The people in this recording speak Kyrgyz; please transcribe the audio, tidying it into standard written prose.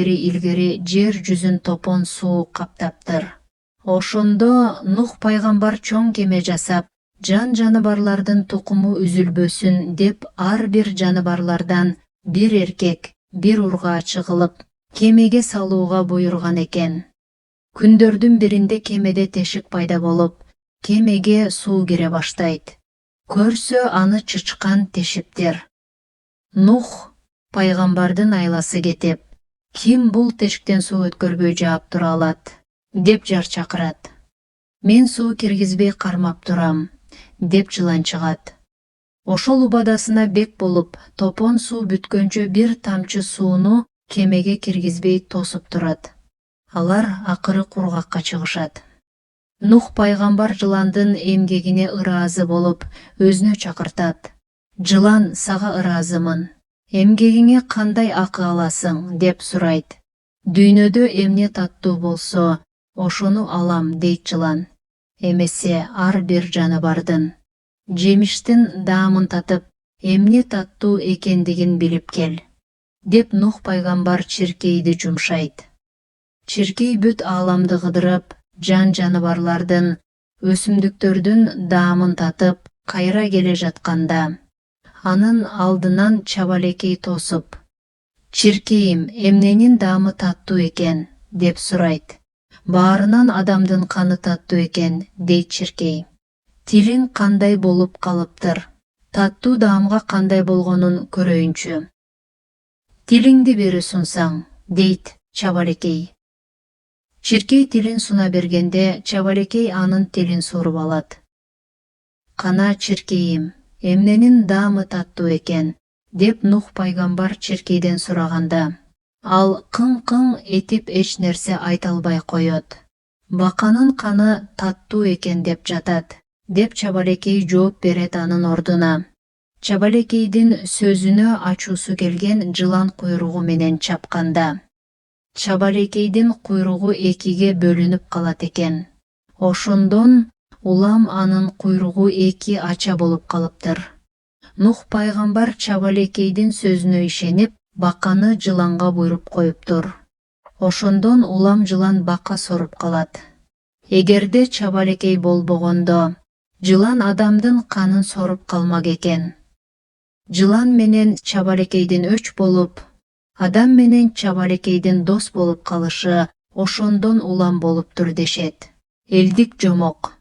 илгери жер жүзүн топон суу каптаптыр. Ошондо Нух пайгамбар чоң кеме жасап, жан жаныбарлардын тукуму үзүлбөсүн деп ар бир жаныбарлардан бир эркек, бир ургачы кылып кемеге салууга буйруган экен. Күндөрдүн биринде кемеде тешик пайда болуп, кемеге суу кире баштайт. Көрсө аны чычкан тешиптер. Нух пайгамбардын айласы кетип, ким бул тешиктен суу өткөрбөй жаап тура алат деп жар чакырат. Мен суу киргизбей кармап турам деп жылан чыгат. Ошол убадасына бек болуп, топон суу бүткөнчө бир тамчы сууну кемеге киргизбей тосуп турат. Алар акыры кургакка чыгышат. Нух пайгамбар жыландын эмгегине ыраазы болуп, өзүнө чакыртат. Жылан, сага ыраазымын. Эмгегиңе кандай акы аласың деп сурайт. Дүйнөдө эмне таттуу болсо, ошону алам дейт жылан. Эмесе ар бир жаныбардын жемиштин даамын татып, эмне таттуу экендигин билип кел, деп Нух пайгамбар чиркейди жумшайт. Чиркей бүт ааламды кыдырып, жан жаныбарлардын, өсүмдүктөрдүн даамын татып, кайра келе жатканда, анын алдынан чабалекей тосуп, «Чиркейим, эмненин даамы таттуу экен?» деп сурайт. «Баарынан адамдын каны таттуу экен», дейт чиркей. «Тилиң кандай болуп калыптыр? Таттуу даамга кандай болгонун көрөйүнчү». «Тилиңди бери сунсаң», дейт чабалекей. Чиркей тилин суна бергенде, чабалекей анын тилин суруп алат. «Кана, чиркейим, эмненин даамы таттуу экен?» деп Нух пайгамбар чиркейден сураганда, ал кың-кың этип эч нерсе айта албай коет. «Баканын каны таттуу экен деп жатат», деп чабалекей жооп берет анын ордуна. Чабалекейдин сөзүнө ачуусу келген жылан куйругу менен чапканда, чабалекейдин куйругу экиге бөлүнүп калат экен. Ошондон улам анын куйругу эки ача болуп калыптыр. Нух пайгамбар чабалекейдин сөзүнө ишенип, баканы жыланга буйруп коюптур. Ошондон улам жылан бака соруп калат. Эгерде чабалекей болбогондо, жылан адамдын канын соруп калмак экен. Жылан менен чабалекейдин өч болуп, адам менен чабалекейдин дос болуп калышы ошондон улам болуптур дешет. Элдик жомок.